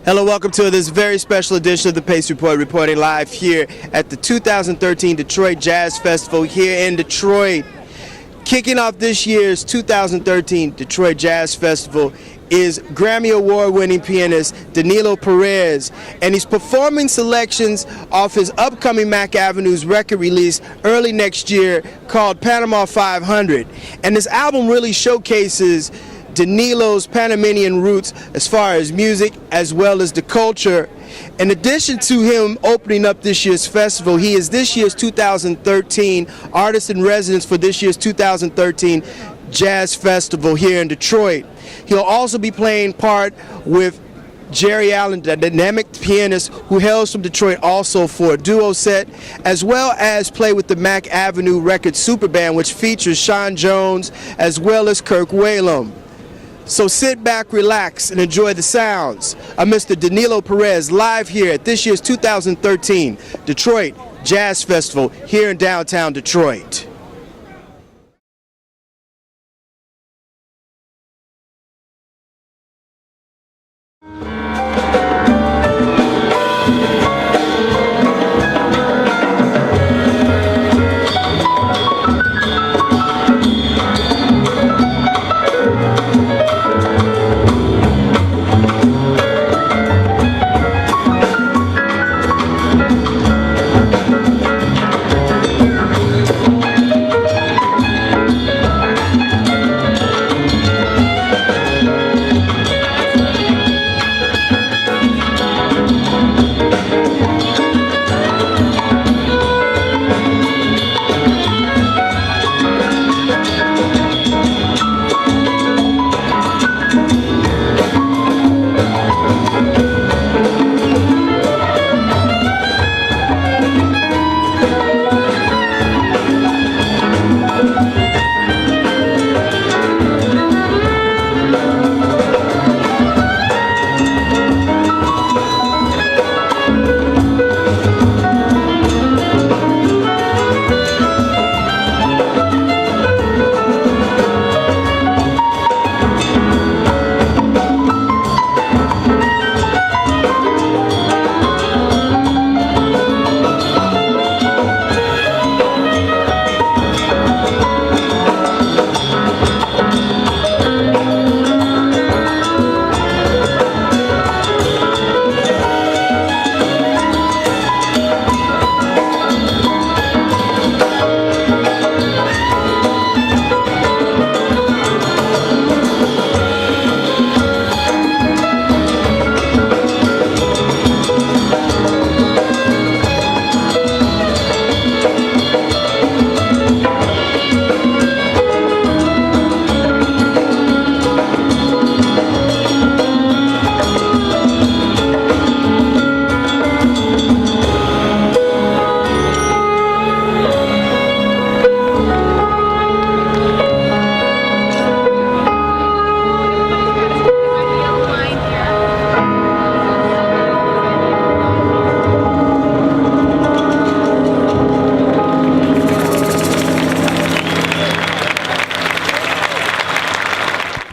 Hello, welcome to this very special edition of the Pace Report, reporting live here at the 2013 Detroit Jazz Festival here in Detroit. Kicking off this year's 2013 Detroit Jazz Festival is Grammy-Award Winning pianist Danilo Perez, and he's performing selections off his upcoming Mack Avenue's record release early next year called Panama 500. And this album really showcases Danilo's Panamanian roots as far as music as well as the culture. In addition to him opening up this year's festival, he is this year's 2013 Artist in Residence for this year's 2013 Jazz Festival here in Detroit. He'll also be playing part with Geri Allen, the dynamic pianist who hails from Detroit, also for a duo set, as well as play with the Mack Avenue Records Super Band, which features Sean Jones as well as Kirk Whalum. So sit back, relax, and enjoy the sounds of Mr. Danilo Perez live here at this year's 2013 Detroit Jazz Festival here in downtown Detroit.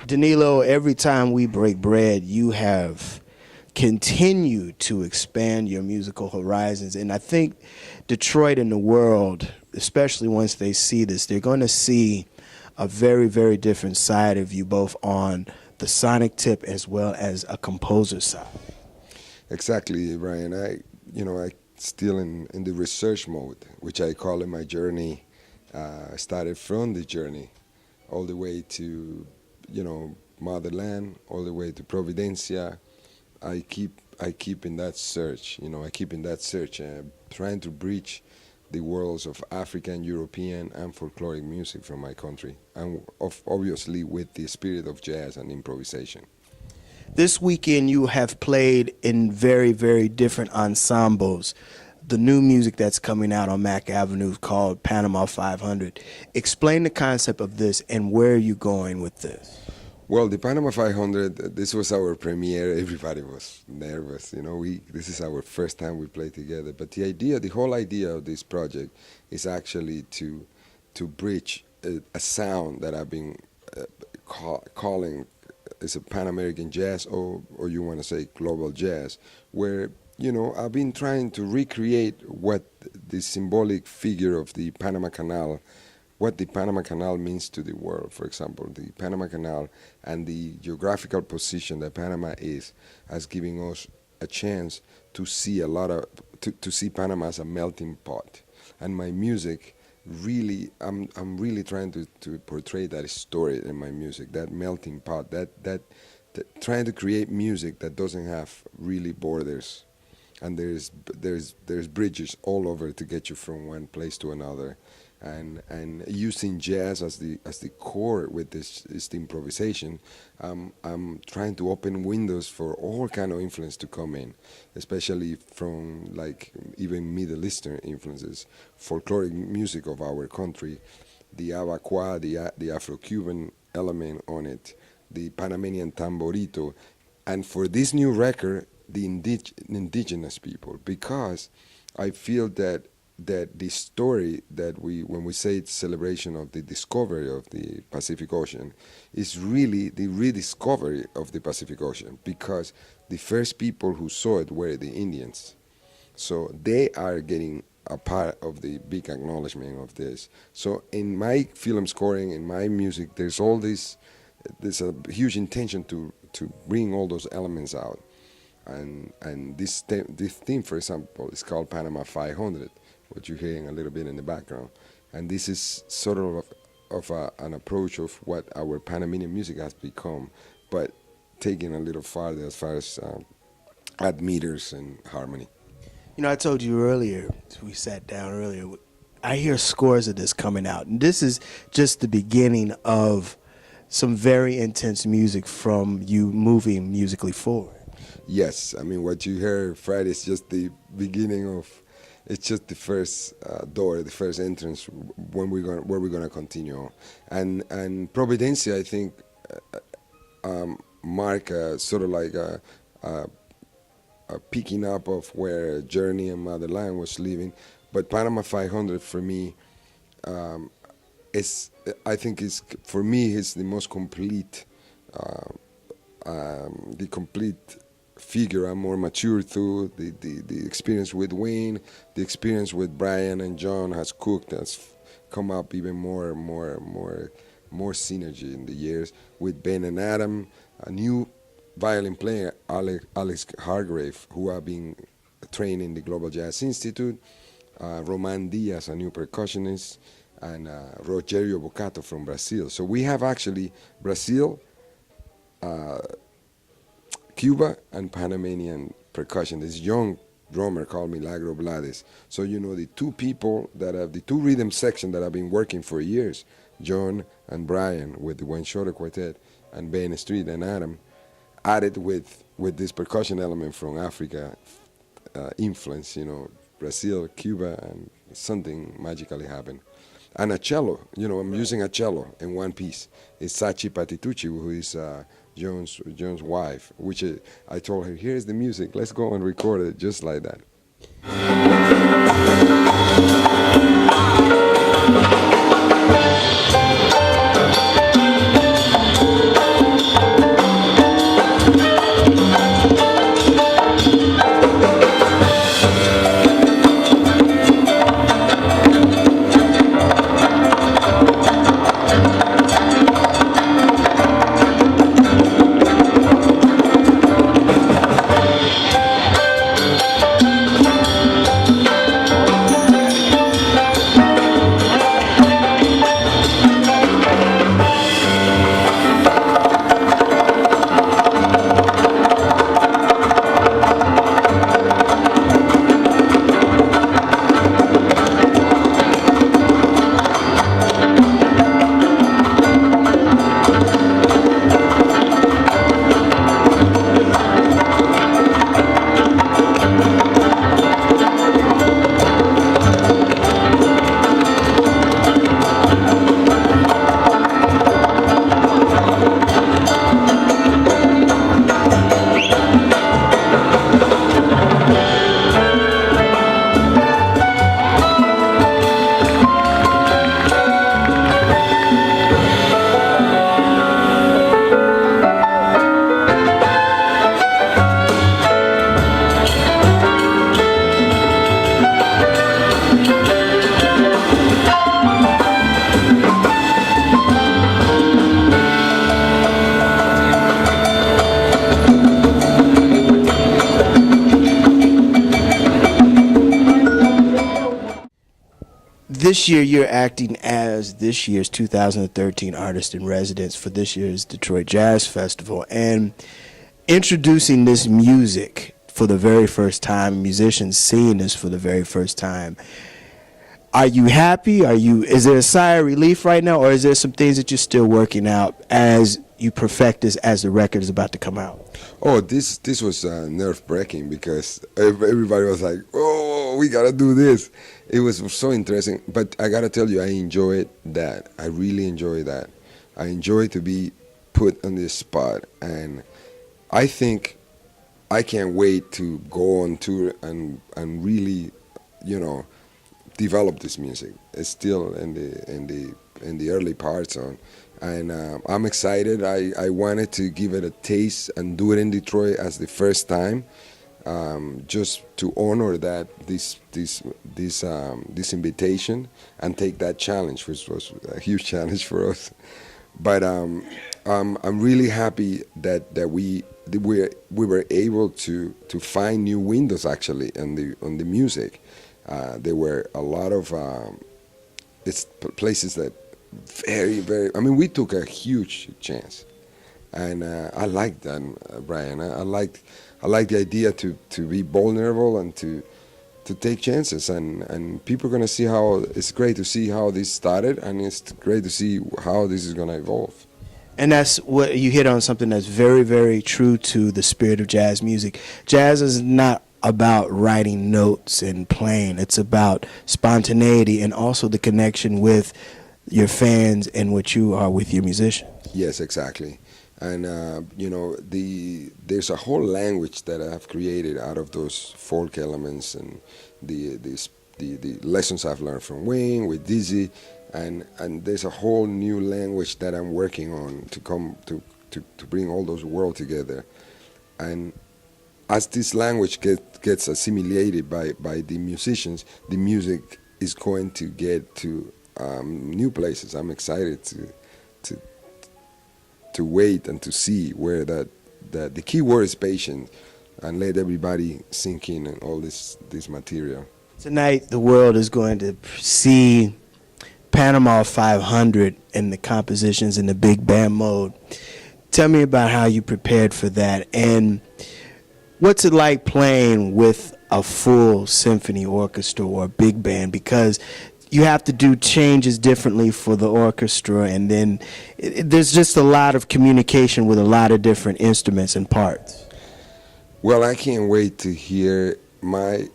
Danilo, every time we break bread, you have continued to expand your musical horizons. And I think Detroit and the world, especially once they see this, they're going to see a very, very different side of you, both on the sonic tip as well as a composer side. Exactly, Brian. I still in the research mode, which I call in my journey. Started from the journey all the way to motherland, all the way to Provendencia. I keep in that search, trying to bridge the worlds of African, European, and folkloric music from my country, and obviously with the spirit of jazz and improvisation. This weekend you have played in very, very different ensembles. The new music that's coming out on Mack Avenue called Panama 500. Explain the concept of this and where are you going with this? Well, the Panama 500, this was our premiere. Everybody was nervous. This is our first time we play together. But the whole idea of this project is actually to bridge a sound that I've been calling it's a Pan American jazz, or you want to say global jazz, where I've been trying to recreate what the symbolic figure of the Panama Canal, what the Panama Canal means to the world. For example, the Panama Canal and the geographical position that Panama is, as giving us a chance to see to see Panama as a melting pot. And my music really, I'm really trying to portray that story in my music, that melting pot, that trying to create music that doesn't have really borders, and there's bridges all over to get you from one place to another, and using jazz as the core with this is the improvisation. I'm trying to open windows for all kind of influence to come in, especially from like even Middle Eastern influences, folkloric music of our country, the abacuá, the Afro-Cuban element on it, the Panamanian tamborito, and for this new record, the indigenous people, because I feel that the story that when we say it's celebration of the discovery of the Pacific Ocean, is really the rediscovery of the Pacific Ocean, because the first people who saw it were the Indians. So they are getting a part of the big acknowledgement of this. So in my film scoring, in my music, there's a huge intention to bring all those elements out. And this theme, for example, is called Panama 500, what you're hearing a little bit in the background. And this is sort of an approach of what our Panamanian music has become, but taken a little farther as far as add meters and harmony. I told you earlier, we sat down earlier, I hear scores of this coming out. And this is just the beginning of some very intense music from you moving musically forward. Yes, I mean, what you heard Friday is just the beginning of, it's just the first door, the first entrance where we're gonna continue. And Provendencia, I think, mark sort of like a picking up of where Journey and Motherland was living. But Panama 500 for me, I think is, for me, is the most complete, the complete figure. I'm more mature through the experience with Wayne, the experience with Brian and John has come up even more synergy in the years with Ben and Adam, a new violin player, Alex Hargrave, who have been trained in the Global Jazz Institute, Roman Diaz, a new percussionist, and Rogério Bocato from Brazil. So we have actually Brazil, Cuba, and Panamanian percussion. This young drummer called Milagro Blades. So the two people the two rhythm section that have been working for years, John and Brian with the Wayne Shorter Quartet, and Ben Street and Adam, added with this percussion element from Africa influence, Brazil, Cuba, and something magically happened. And a cello, I'm using a cello in one piece. It's Sachi Pattitucci, who is John's wife, which I told her, here's the music, let's go and record it just like that. this year you're acting as this year's 2013 Artist in Residence for this year's Detroit Jazz Festival, and introducing this music for the very first time, musicians seeing this for the very first time. Are you happy? Is there a sigh of relief right now, or is there some things that you're still working out as you perfect this as the record is about to come out? Oh, this was nerve-breaking because everybody was like, "Oh, we gotta do this." It was so interesting, but I gotta tell you, I enjoyed that. I really enjoy that. I enjoy to be put on this spot, and I think I can't wait to go on tour and really, develop this music. It's still in the early parts on. And I'm excited. I wanted to give it a taste and do it in Detroit as the first time, just to honor that this invitation and take that challenge, which was a huge challenge for us. But I'm really happy that we were able to find new windows actually on the music. There were a lot of places that. Very. I mean, we took a huge chance, and I like that, Brian. I like the idea to be vulnerable and to take chances, and people are gonna see how it's great to see how this started, and it's great to see how this is gonna evolve. And that's what you hit on, something that's very, very true to the spirit of jazz music. Jazz is not about writing notes and playing. It's about spontaneity and also the connection with your fans and what you are with your musician. Yes, exactly. And there's a whole language that I have created out of those folk elements and the lessons I've learned from Wayne with Dizzy, and there's a whole new language that I'm working on to come to bring all those worlds together. And as this language gets assimilated by the musicians, the music is going to get to new places. I'm excited to wait and to see where that the key word is patient, and let everybody sink in and all this material. Tonight the world is going to see Panama 500 and the compositions in the big band mode. Tell me about how you prepared for that, and what's it like playing with a full symphony orchestra or a big band, because you have to do changes differently for the orchestra, and then there's just a lot of communication with a lot of different instruments and parts. Well, I can't wait to hear my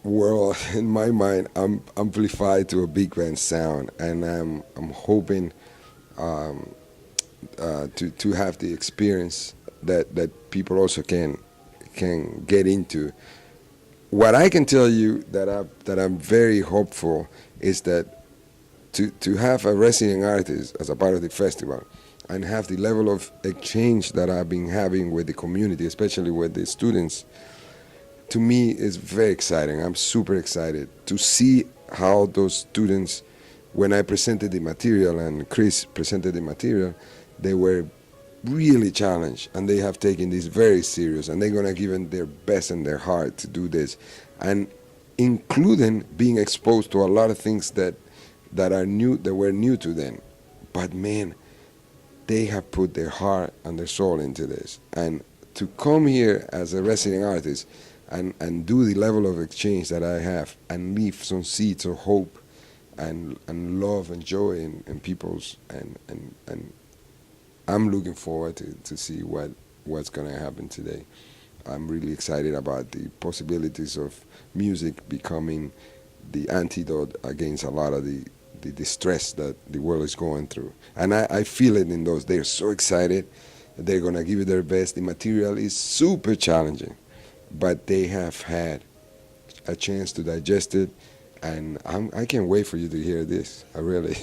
world in my mind amplified to a big band sound, and I'm hoping to have the experience that people also can get into. What I can tell you that I'm very hopeful is that to have a resident artist as a part of the festival and have the level of exchange that I've been having with the community, especially with the students, to me is very exciting. I'm super excited to see how those students, when I presented the material and Chris presented the material, they were really challenged, and they have taken this very serious, and they're gonna give them their best and their heart to do this, and including being exposed to a lot of things that are new, that were new to them. But man, they have put their heart and their soul into this, and to come here as a resident artist and do the level of exchange that I have and leave some seeds of hope and love and joy in people's, and I'm looking forward to see what's going to happen today. I'm really excited about the possibilities of music becoming the antidote against a lot of the distress that the world is going through. And I feel it in those. They're so excited. They're going to give it their best. The material is super challenging, but they have had a chance to digest it, and I can't wait for you to hear this. I really.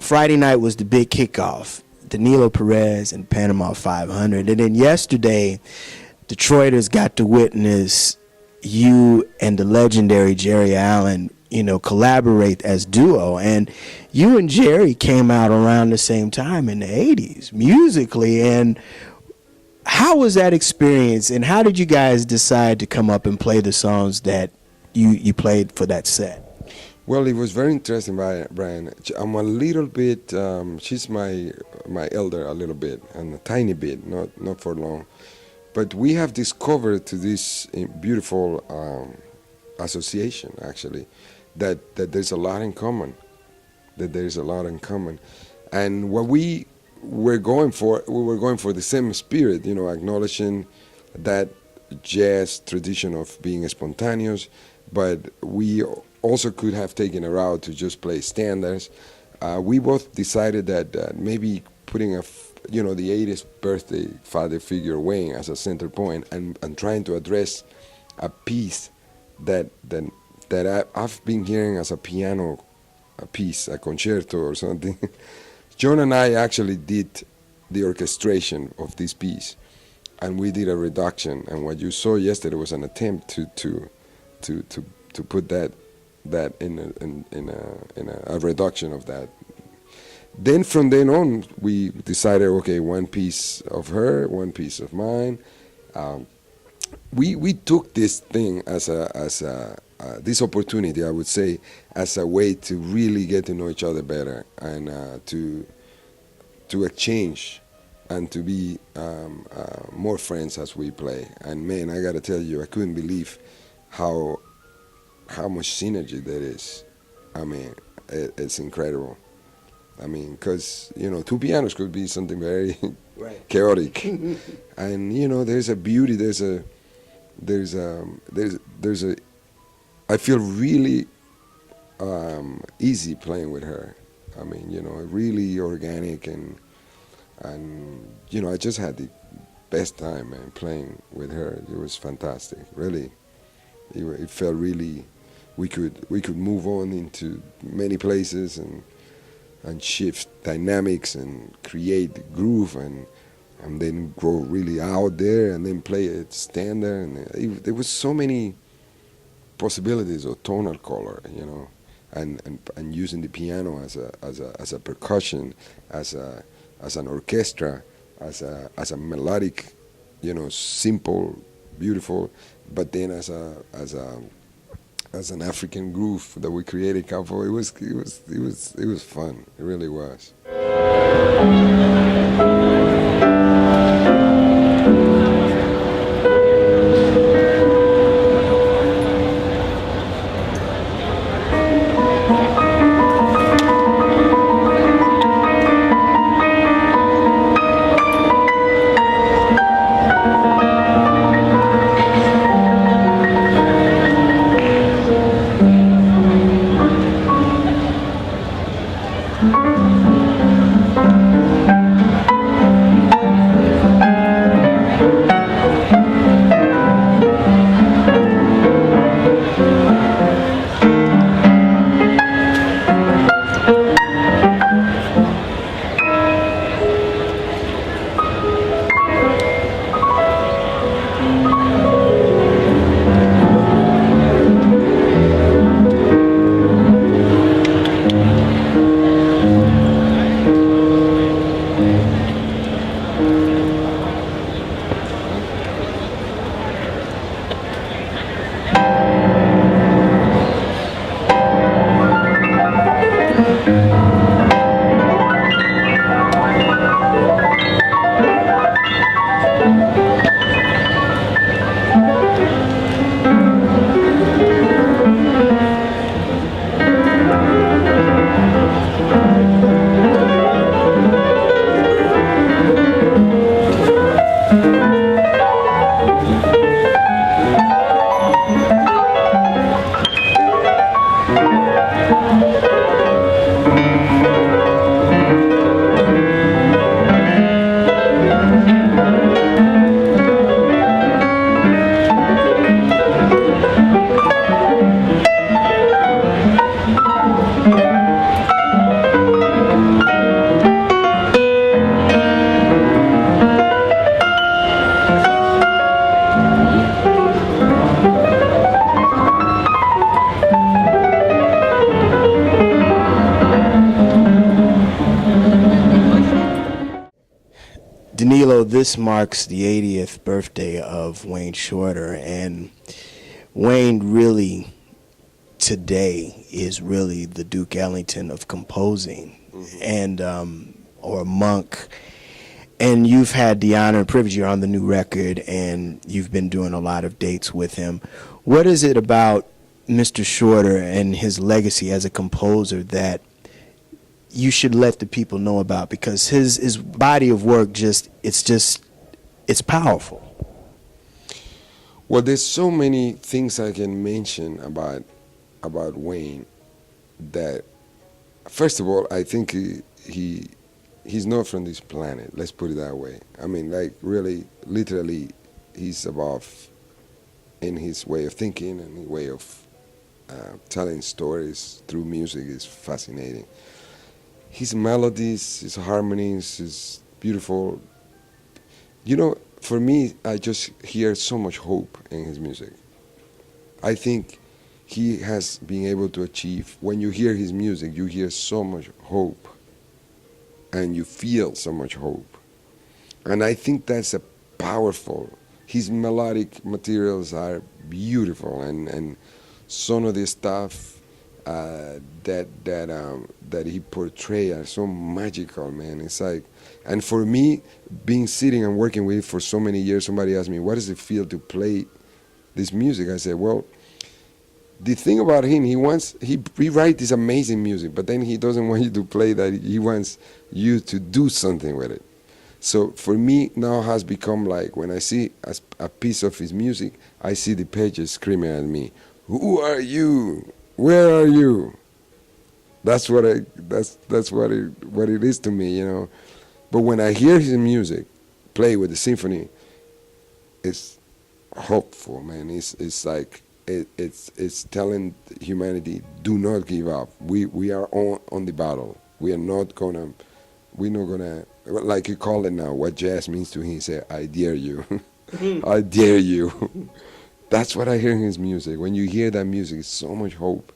Friday night was the big kickoff. Danilo Perez and Panama 500. And then yesterday, Detroiters got to witness you and the legendary Geri Allen, collaborate as duo. And you and Geri came out around the same time in the 80s musically. And how was that experience? And how did you guys decide to come up and play the songs that you played for that set? Well, it was very interesting, Brian. I'm a little bit, she's my elder a little bit, and a tiny bit, not for long. But we have discovered to this beautiful association, actually, that there's a lot in common. And what we were going for the same spirit, acknowledging that jazz tradition of being spontaneous, but we also could have taken a route to just play standards. We both decided that maybe putting the 80th birthday father figure Wayne as a center point and trying to address a piece that I've been hearing as a piano piece, a concerto or something. John and I actually did the orchestration of this piece, and we did a reduction. And what you saw yesterday was an attempt to put that in a reduction of that. Then from then on, we decided, okay, one piece of her, one piece of mine. We took this thing as this opportunity, I would say, as a way to really get to know each other better and to exchange and to be more friends as we play. And man, I gotta tell you, I couldn't believe how much synergy there is. I mean, it's incredible. I mean, because two pianos could be something very chaotic, and there's a beauty. There's a. I feel really easy playing with her. I mean, really organic, and I just had the best time, man, playing with her. It was fantastic, really. It felt really. We could move on into many places and shift dynamics and create groove and then go really out there and then play it standard. And there was so many possibilities of tonal color, and using the piano as a percussion, as an orchestra, as a melodic, simple, beautiful, but then as an African groove that we created. It was fun. It really was. this marks the 80th birthday of Wayne Shorter, and Wayne really today is really the Duke Ellington of composing, and or Monk. And you've had the honor and privilege. You're on the new record, and you've been doing a lot of dates with him. What is it about Mr. Shorter and his legacy as a composer that you should let the people know about? Because his body of work it's powerful. Well, there's so many things I can mention about Wayne that, first of all, I think he's not from this planet. Let's put it that way. I mean, like, really, literally, he's above in his way of thinking and his way of telling stories through music is fascinating. His melodies, his harmonies, his beautiful. You know, for me, I just hear so much hope in his music. I think he has been able to achieve, when you hear his music, you hear so much hope and you feel so much hope. And I think that's a powerful, his melodic materials are beautiful, and some of the stuff that he portrays are so magical, man. It's like, and for me, being sitting and working with him for so many years, somebody asked me, what does it feel to play this music? I said, well, the thing about him, he writes this amazing music, but then he doesn't want you to play that. He wants you to do something with it. So for me, now has become like, when I see a piece of his music, I see the pages screaming at me, who are you? Where are you? That's what it is to me, you know. But when I hear his music play with the symphony, it's hopeful, man. It's like it's telling humanity, do not give up. We are on the battle. We're not gonna like you call it now. What jazz means to him, he said, I dare you, I dare you. That's what I hear in his music. When you hear that music, it's so much hope.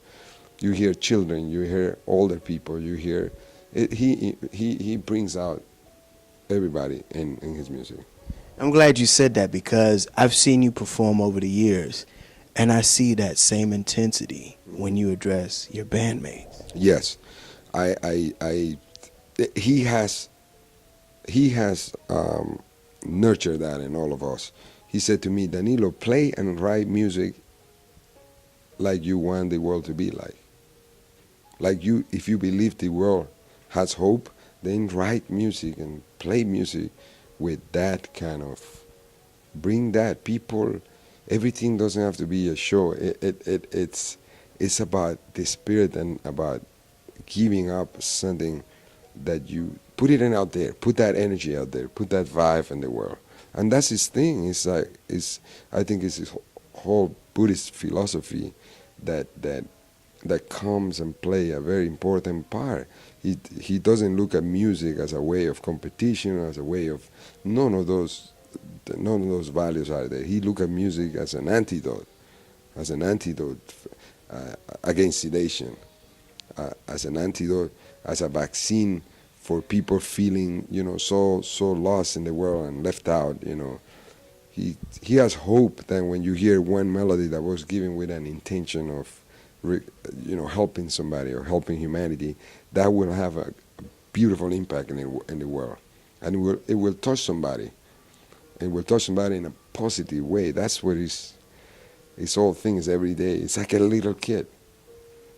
You hear children, you hear older people, you hear it, he brings out everybody in his music. I'm glad you said that, because I've seen you perform over the years, and I see that same intensity when you address your bandmates. Yes, he has nurtured that in all of us. He said to me, Danilo, play and write music like you want the world to be like. Like you, if you believe the world has hope, then write music and play music with that kind of, bring that. People, everything doesn't have to be a show. It's about the spirit and about giving up something that you, put it in out there, put that energy out there, put that vibe in the world. And that's his thing. It's like, I think it's his whole Buddhist philosophy that comes and play a very important part. He doesn't look at music as a way of competition or as a way of, none of those values are there. He look at music as an antidote against sedation, as an antidote, as a vaccine for people feeling, you know, so lost in the world and left out, you know. He has hope that when you hear one melody that was given with an intention of, you know, helping somebody or helping humanity, that will have a beautiful impact in the world, and it will touch somebody. It will touch somebody in a positive way. That's what his whole thing is every day. It's like a little kid.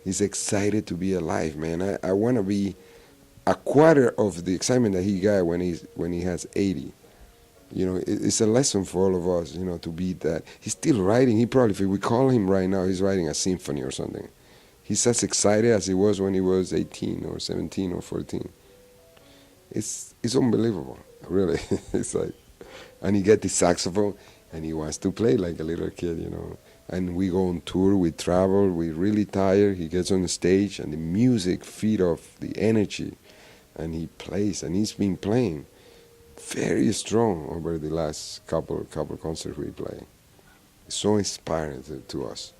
He's excited to be alive, man. I want to be a quarter of the excitement that he got when he has 80. You know, it's a lesson for all of us, you know, to be that. He's still writing. He probably, if we call him right now, he's writing a symphony or something. He's as excited as he was when he was 18 or 17 or 14. It's unbelievable, really. It's like, and he get the saxophone, and he wants to play like a little kid, you know. And we go on tour, we travel, we're really tired. He gets on the stage, and the music feed off the energy, and he plays, and he's been playing very strong over the last couple concerts we play. It's so inspiring to us.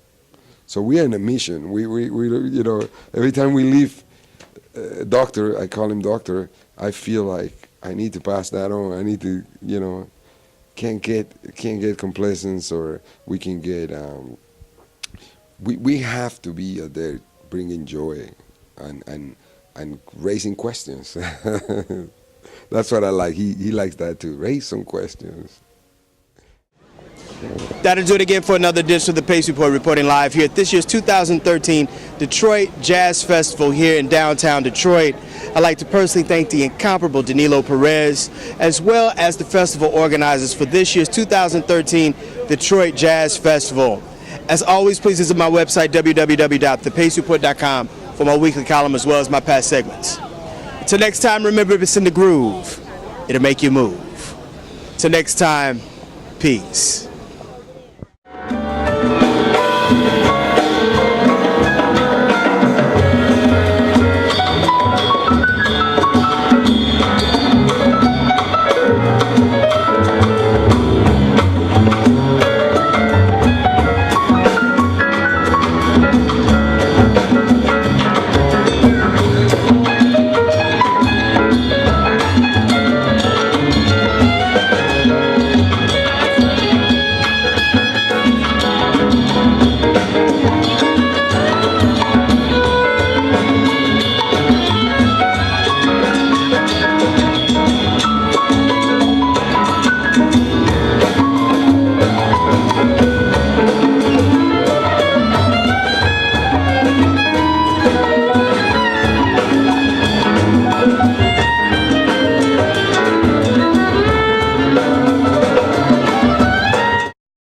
So we are in a mission. We you know, every time we leave doctor, I call him doctor, I feel like I need to pass that on. I need to, can't get complacent, or we can get. We have to be out there bringing joy and raising questions. That's what I like. He likes that too. Raise some questions. That'll do it again for another edition of the Pace Report, reporting live here at this year's 2013 Detroit Jazz Festival here in downtown Detroit. I'd like to personally thank the incomparable Danilo Perez, as well as the festival organizers for this year's 2013 Detroit Jazz Festival. As always, please visit my website, www.thepacereport.com, for my weekly column as well as my past segments. Till next time, remember, if it's in the groove, it'll make you move. Till next time, peace.